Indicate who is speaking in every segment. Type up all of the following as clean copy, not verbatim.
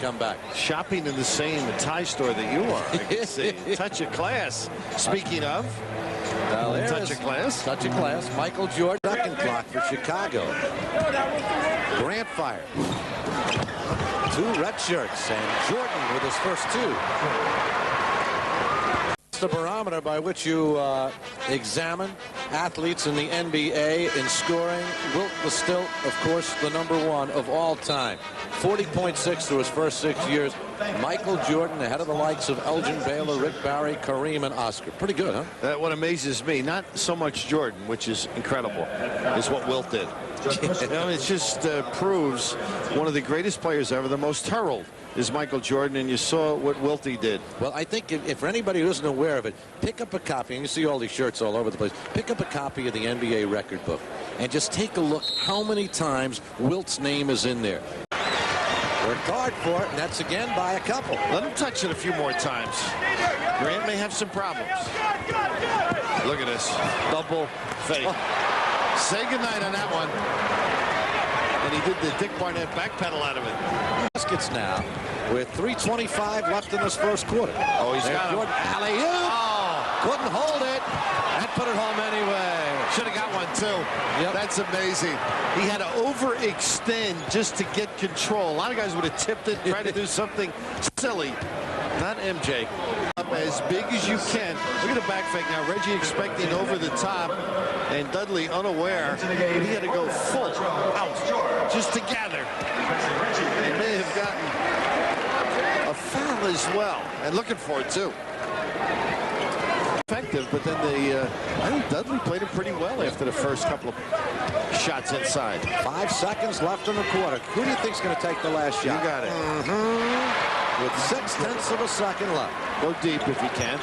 Speaker 1: come back.
Speaker 2: Shopping in the same tie store that you are. I can see. Touch of class. Speaking of, touch of class.
Speaker 1: Touch of class. Michael Jordan, second clock for Chicago. Grant fired. 2 red shirts, and Jordan with his first 2. The barometer by which you examine athletes in the NBA in scoring. Wilt was still, of course, the #1 of all time. 40.6 through his first 6 years. Michael Jordan ahead of the likes of Elgin Baylor, Rick Barry, Kareem, and Oscar. Pretty good, huh?
Speaker 2: What amazes me, not so much Jordan, which is incredible, is what Wilt did. You know, it just proves one of the greatest players ever, the most heralded, is Michael Jordan, and you saw what Wiltie did.
Speaker 1: Well, I think if for anybody who isn't aware of it, pick up a copy, and you see all these shirts all over the place, pick up a copy of the NBA record book, and just take a look how many times Wilt's name is in there. Worked hard for it, and that's again by a couple.
Speaker 2: Let him touch it a few more times. Grant may have some problems. Look at this. Double fake. Oh. Say goodnight on that one. And he did the Dick Barnett backpedal out of it.
Speaker 1: Baskets now with 3:25 left in this first quarter.
Speaker 2: Oh, he's got
Speaker 1: Jordan. Alley-oop.
Speaker 2: Oh.
Speaker 1: Couldn't hold it. And put it home anyway.
Speaker 2: Should have got one, too.
Speaker 1: Yep.
Speaker 2: That's amazing. He had to overextend just to get control. A lot of guys would have tipped it, tried to do something silly. Not MJ. Up as big as you can. Look at the back fake now. Reggie expecting over the top, and Dudley unaware. He had to go full out just to gather. He may have gotten a foul as well, and looking for it too. Effective, but then I think Dudley played it pretty well after the first couple of shots inside.
Speaker 1: 5 seconds left in the quarter. Who do you think's going to take the last shot?
Speaker 2: You got it.
Speaker 1: With 0.6 of a second left.
Speaker 2: Go deep if you can.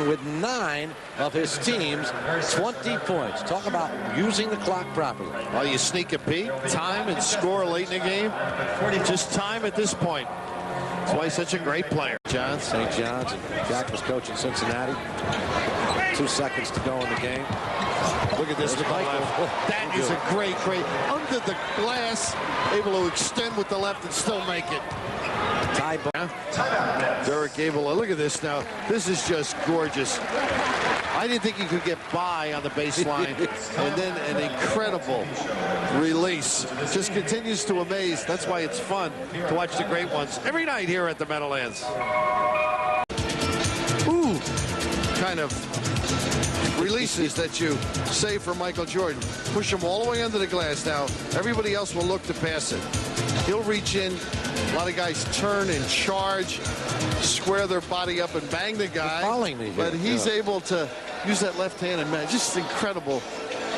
Speaker 1: With 9 of his team's 20 points. Talk about using the clock properly.
Speaker 2: Well, you sneak a peek, time, and score late in the game. Just time at this point. That's why he's such a great player. Johns.
Speaker 1: St. John's, and Jack was coaching Cincinnati. 2 seconds to go in the game.
Speaker 2: Look at this. That is a great. Under the glass, able to extend with the left and still make it.
Speaker 1: Tie
Speaker 2: Derek Gable. Look at this now. This is just gorgeous. I didn't think he could get by on the baseline. And then an incredible release. Just continues to amaze. That's why it's fun to watch the great ones every night here at the Meadowlands. Ooh, kind of releases that you save for Michael Jordan. Push him all the way under the glass now. Everybody else will look to pass it. He'll reach in. A lot of guys turn and charge, square their body up and bang the guy.
Speaker 1: Following me here.
Speaker 2: But he's able to use that left hand and man, just incredible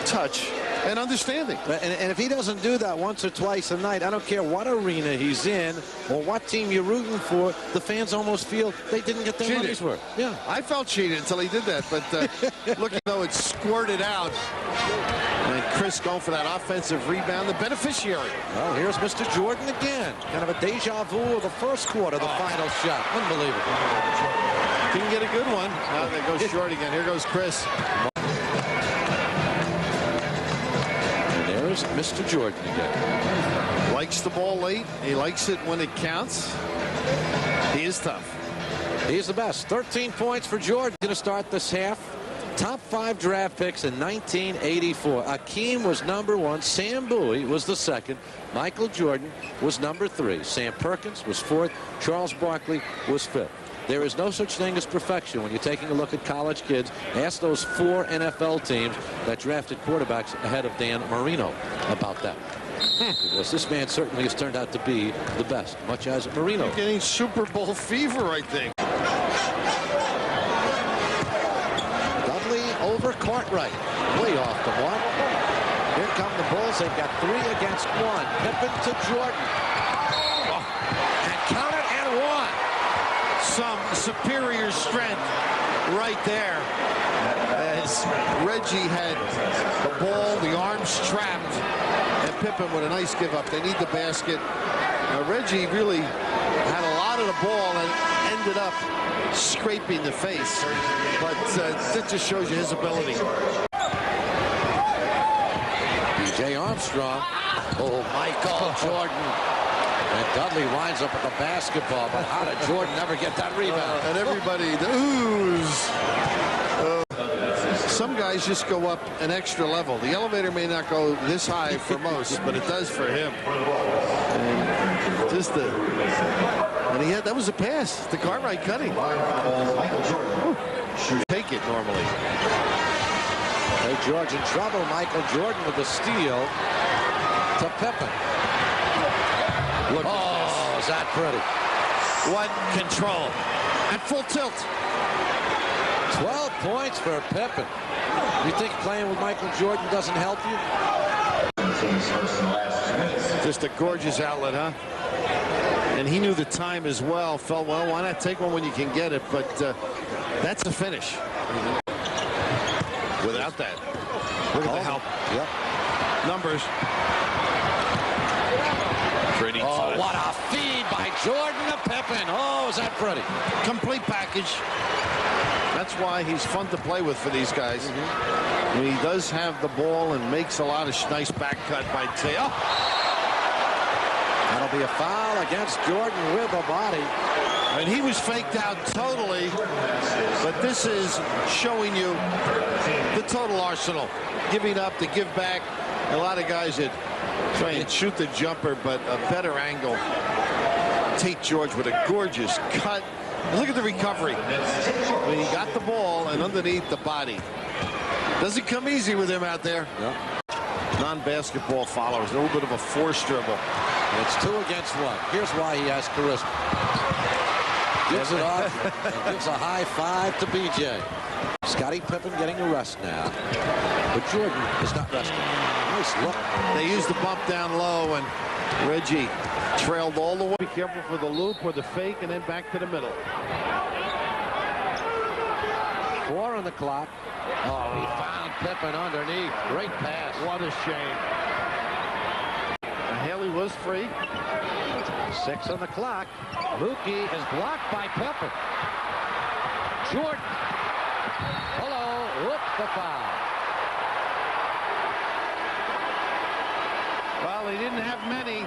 Speaker 2: touch and understanding.
Speaker 1: And if he doesn't do that once or twice a night, I don't care what arena he's in or what team you're rooting for, the fans almost feel they didn't get their money's worth. Yeah,
Speaker 2: I felt cheated until he did that, but looking though it squirted out. And Chris going for that offensive rebound, the beneficiary.
Speaker 1: Well, here's Mr. Jordan again. Kind of a deja vu of the first quarter, the final shot. Unbelievable.
Speaker 2: Didn't get a good one. Now they go short again. Here goes Chris.
Speaker 1: And there's Mr. Jordan again.
Speaker 2: Likes the ball late. He likes it when it counts. He is tough.
Speaker 1: He's the best. 13 points for Jordan. Going to start this half. Top 5 draft picks in 1984. Akeem was #1. Sam Bowie was the 2nd. Michael Jordan was #3. Sam Perkins was 4th. Charles Barkley was 5th. There is no such thing as perfection when you're taking a look at college kids. Ask those 4 NFL teams that drafted quarterbacks ahead of Dan Marino about that. Because this man certainly has turned out to be the best, much as Marino.
Speaker 2: You're getting Super Bowl fever, I think.
Speaker 1: Over Cartwright, way off the mark. Here come the Bulls. They've got 3 against 1. Pippen to Jordan. And count it and 1.
Speaker 2: Some superior strength right there. As Reggie had the ball, the arms trapped, and Pippen with a nice give up. They need the basket. Reggie really had a lot of the ball and ended up scraping the face, but that just shows you his ability.
Speaker 1: B.J. Armstrong. Oh, Michael Jordan. And Dudley winds up with the basketball, but how did Jordan never get that rebound?
Speaker 2: And everybody, the oohs. Some guys just go up an extra level. The elevator may not go this high for most, but it does for him. And just the, and he had, that was a pass. The Cartwright cutting. Take it normally.
Speaker 1: Hey, George in trouble. Michael Jordan with the steal to Pippen.
Speaker 2: Look,
Speaker 1: oh, is that pretty?
Speaker 2: What control. At full tilt.
Speaker 1: 12 points for Pippen. You think playing with Michael Jordan doesn't help you?
Speaker 2: Just a gorgeous outlet, huh? And he knew the time as well. Felt, well, why not take one when you can get it? But that's a finish. Without that. Look at the help.
Speaker 1: Yep.
Speaker 2: Numbers. Pretty
Speaker 1: oh, what a feed by Jordan to Pippen. Oh, is that pretty?
Speaker 2: Complete package. That's why he's fun to play with for these guys. And he does have the ball and makes a lot of nice back cut by Taylor. Oh.
Speaker 1: That'll be a foul against Jordan with the body.
Speaker 2: And he was faked out totally, but this is showing you the total arsenal. Giving up to give back. A lot of guys that try and shoot the jumper, but a better angle. Tate George with a gorgeous cut. Look at the recovery. I mean, he got the ball and underneath the body. Doesn't come easy with him out there.
Speaker 1: Yep.
Speaker 2: Non-basketball followers. A little bit of a force dribble.
Speaker 1: It's 2 against 1. Here's why he has charisma. Gives it off and gives a high five to BJ. Scottie Pippen getting a rest now. But Jordan is not resting. Nice look.
Speaker 2: They used the bump down low, and Reggie trailed all the way. Be careful for the loop or the fake, and then back to the middle.
Speaker 1: 4 on the clock. Oh, he found Pippen underneath. Great pass.
Speaker 2: What a shame. Haley was free.
Speaker 1: 6 on the clock. Mookie is blocked by Pippen. Jordan. Hello. Whoops, the foul.
Speaker 2: Well, he didn't have many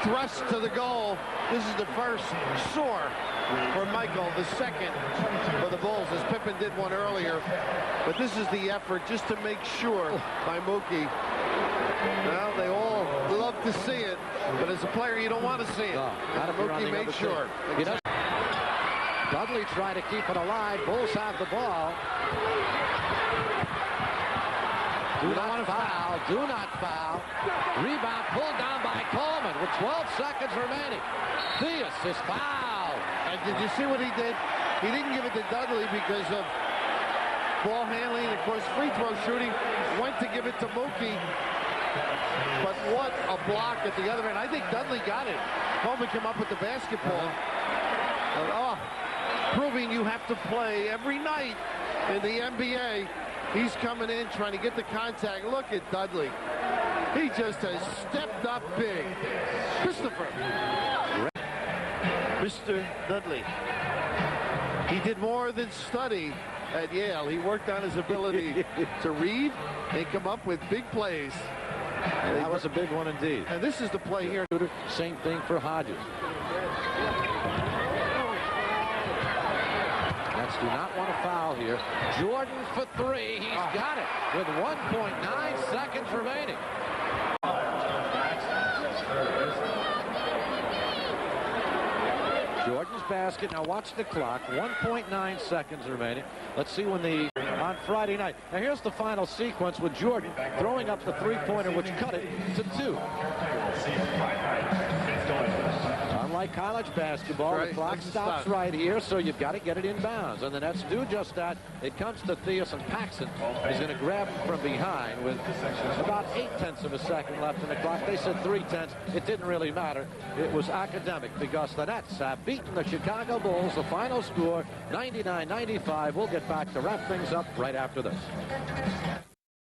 Speaker 2: thrusts to the goal. This is the first sore for Michael, the second for the Bulls, as Pippen did one earlier. But this is the effort just to make sure by Mookie. Well, they all love to see it, but as a player, you don't want to see it.
Speaker 1: No,
Speaker 2: Mookie made sure.
Speaker 1: Dudley tried to keep it alive. Bulls have the ball. Do not foul. Do not foul. Rebound pulled down by Coleman with 12 seconds remaining. Theus is fouled.
Speaker 2: And did you see what he did? He didn't give it to Dudley because of ball handling, of course, free throw shooting. Went to give it to Mookie. But what a block at the other end. I think Dudley got it. Coleman came up with the basketball. Proving you have to play every night in the NBA. He's coming in, trying to get the contact. Look at Dudley. He just has stepped up big. Christopher. Mr. Dudley. He did more than study at Yale. He worked on his ability to read and come up with big plays.
Speaker 1: And that was a big one indeed.
Speaker 2: And this is the play here.
Speaker 1: Same thing for Hodges. Nets do not want to foul here. Jordan for 3. He's got it with 1.9 seconds remaining. Jordan's basket. Now watch the clock. 1.9 seconds remaining. Let's see when on Friday night. Now here's the final sequence with Jordan throwing up the three-pointer, which cut it to 2. Unlike college basketball, the clock stops right here, so you've got to get it in bounds. And the Nets do just that. It comes to Theus, and Paxson is going to grab him from behind with about 0.8 of a second left in the clock. They said 0.3. It didn't really matter. It was academic because the Nets have beaten the Chicago Bulls. The final score, 99-95. We'll get back to wrap things up right after this.